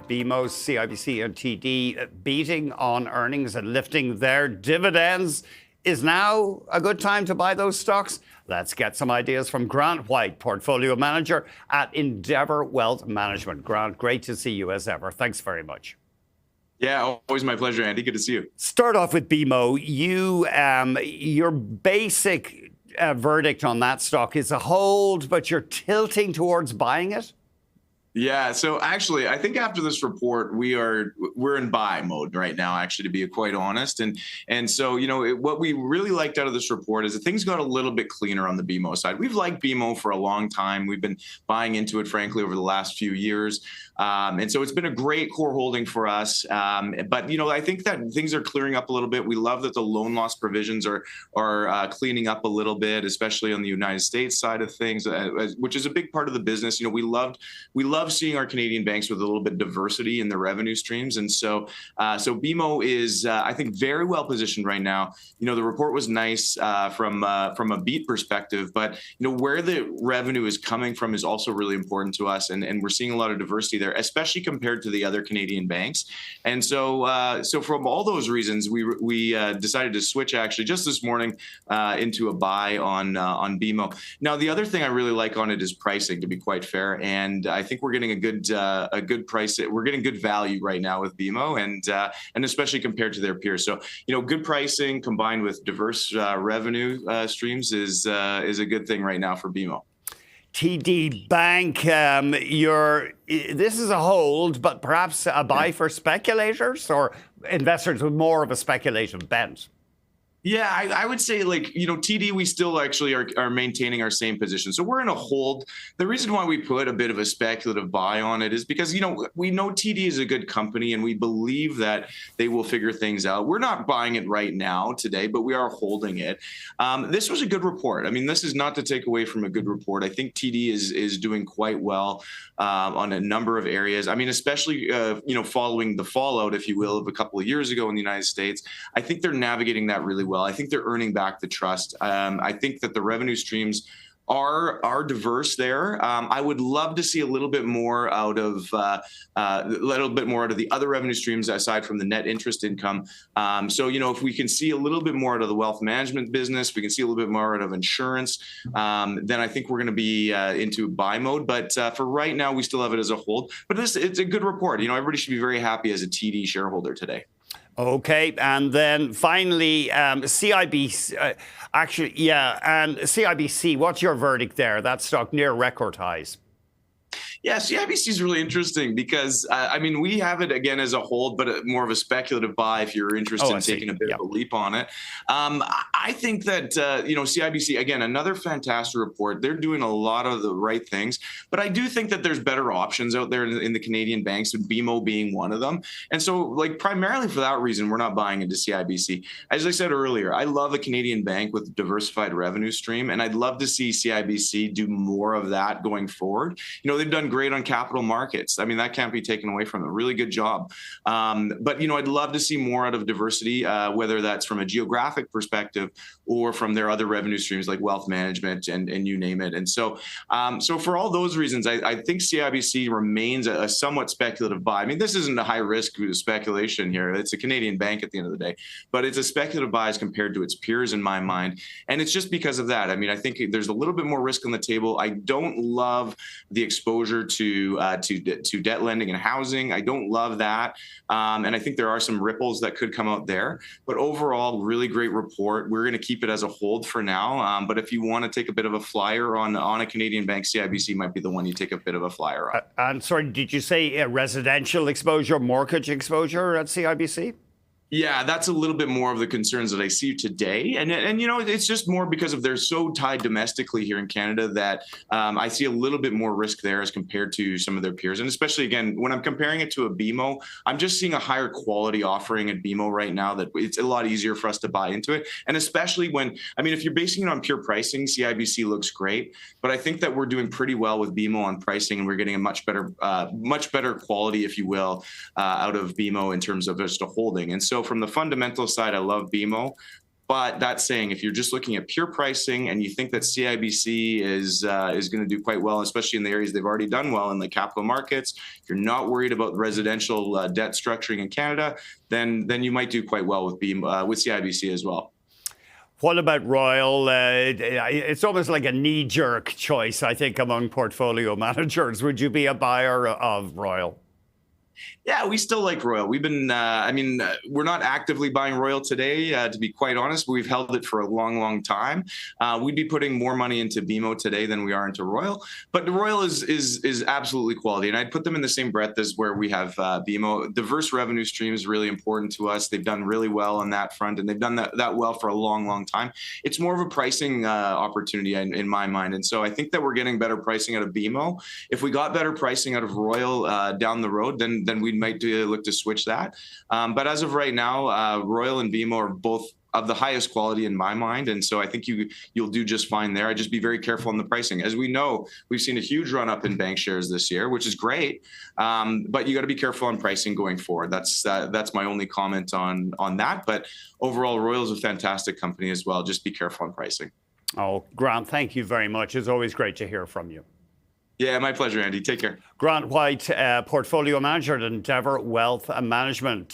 BMO, CIBC and TD beating on earnings and lifting their dividends. Is now a good time to buy those stocks? Let's get some ideas from Grant White, portfolio manager at Endeavour Wealth Management. Grant, great to see you as ever. Thanks very much. Yeah, always my pleasure, Andy. Good to see you. Start off with BMO. Your basic verdict on that stock is a hold, but you're tilting towards buying it? Yeah, so actually, I think after this report, we're in buy mode right now, actually, to be quite honest. And so, what we really liked out of this report is that things got a little bit cleaner on the BMO side. We've liked BMO for a long time. We've been buying into it, frankly, over the last few years. And so it's been a great core holding for us. But, I think that things are clearing up a little bit. We love that the loan loss provisions are cleaning up a little bit, especially on the United States side of things, which is a big part of the business. We love seeing our Canadian banks with a little bit of diversity in their revenue streams. And so BMO is, I think, very well positioned right now. The report was nice from a beat perspective, but, where the revenue is coming from is also really important to us. And we're seeing a lot of diversity there, especially compared to the other Canadian banks. And so from all those reasons, we decided to switch actually just this morning into a buy on BMO. Now, the other thing I really like on it is pricing, to be quite fair. And I think we're getting a good price. We're getting good value right now with BMO, and especially compared to their peers. So, good pricing combined with diverse revenue streams is a good thing right now for BMO. TD Bank, this is a hold, but perhaps a buy for speculators or investors with more of a speculative bent. Yeah, I would say TD, we still actually are maintaining our same position. So we're in a hold. The reason why we put a bit of a speculative buy on it is because, we know TD is a good company and we believe that they will figure things out. We're not buying it right now today, but we are holding it. This was a good report. I mean, this is not to take away from a good report. I think TD is doing quite well on a number of areas. I mean, especially, following the fallout, if you will, of a couple of years ago in the United States. I think they're navigating that really well. I think they're earning back the trust. I think that the revenue streams are diverse there. I would love to see a little bit more out of the other revenue streams aside from the net interest income. So if we can see a little bit more out of the wealth management business, we can see a little bit more out of insurance, then I think we're going to be into buy mode. But for right now, we still have it as a hold. But it's a good report. Everybody should be very happy as a TD shareholder today. Okay, and then finally, CIBC, and CIBC, what's your verdict there? That stock near record highs. Yeah, CIBC is really interesting because, we have it again as a hold, but more of a speculative buy if you're interested in taking a bit of a leap on it. I think that, CIBC, again, another fantastic report. They're doing a lot of the right things, but I do think that there's better options out there in the Canadian banks, with BMO being one of them. And so, primarily for that reason, we're not buying into CIBC. As I said earlier, I love a Canadian bank with a diversified revenue stream, and I'd love to see CIBC do more of that going forward. They've done great on capital markets. I mean, that can't be taken away from them. Really good job. But, I'd love to see more out of diversity, whether that's from a geographic perspective or from their other revenue streams like wealth management and you name it. And so for all those reasons, I think CIBC remains a somewhat speculative buy. I mean, this isn't a high risk speculation here. It's a Canadian bank at the end of the day, but it's a speculative buy as compared to its peers in my mind. And it's just because of that. I mean, I think there's a little bit more risk on the table. I don't love the exposure to debt lending and housing. I don't love that. And I think there are some ripples that could come out there. But overall, really great report. We're going to keep it as a hold for now. But if you want to take a bit of a flyer on a Canadian bank, CIBC might be the one you take a bit of a flyer on. And sorry, did you say residential exposure, mortgage exposure at CIBC? Yeah, that's a little bit more of the concerns that I see today. And it's just more because of they're so tied domestically here in Canada that I see a little bit more risk there as compared to some of their peers. And especially, again, when I'm comparing it to a BMO, I'm just seeing a higher quality offering at BMO right now that it's a lot easier for us to buy into it. And especially if you're basing it on pure pricing, CIBC looks great. But I think that we're doing pretty well with BMO on pricing, and we're getting a much better quality, if you will, out of BMO in terms of just a holding. And so from the fundamental side, I love BMO. But that saying, if you're just looking at pure pricing and you think that CIBC is going to do quite well, especially in the areas they've already done well in the capital markets, if you're not worried about residential debt structuring in Canada, then you might do quite well with CIBC as well. What about Royal? It's almost like a knee-jerk choice, I think, among portfolio managers. Would you be a buyer of Royal? Yeah, we still like Royal. We've been, we're not actively buying Royal today, to be quite honest, but we've held it for a long, long time. We'd be putting more money into BMO today than we are into Royal. But the Royal is absolutely quality. And I'd put them in the same breath as where we have BMO. Diverse revenue stream is really important to us. They've done really well on that front, and they've done that well for a long, long time. It's more of a pricing opportunity in my mind. And so I think that we're getting better pricing out of BMO. If we got better pricing out of Royal down the road, then we might look to switch that. But as of right now, Royal and BMO are both of the highest quality in my mind. And so I think you'll do just fine there. I'd just be very careful on the pricing. As we know, we've seen a huge run up in bank shares this year, which is great. But you got to be careful on pricing going forward. That's my only comment on that. But overall, Royal is a fantastic company as well. Just be careful on pricing. Oh, Grant, thank you very much. It's always great to hear from you. Yeah, my pleasure, Andy. Take care. Grant White, portfolio manager at Endeavour Wealth Management.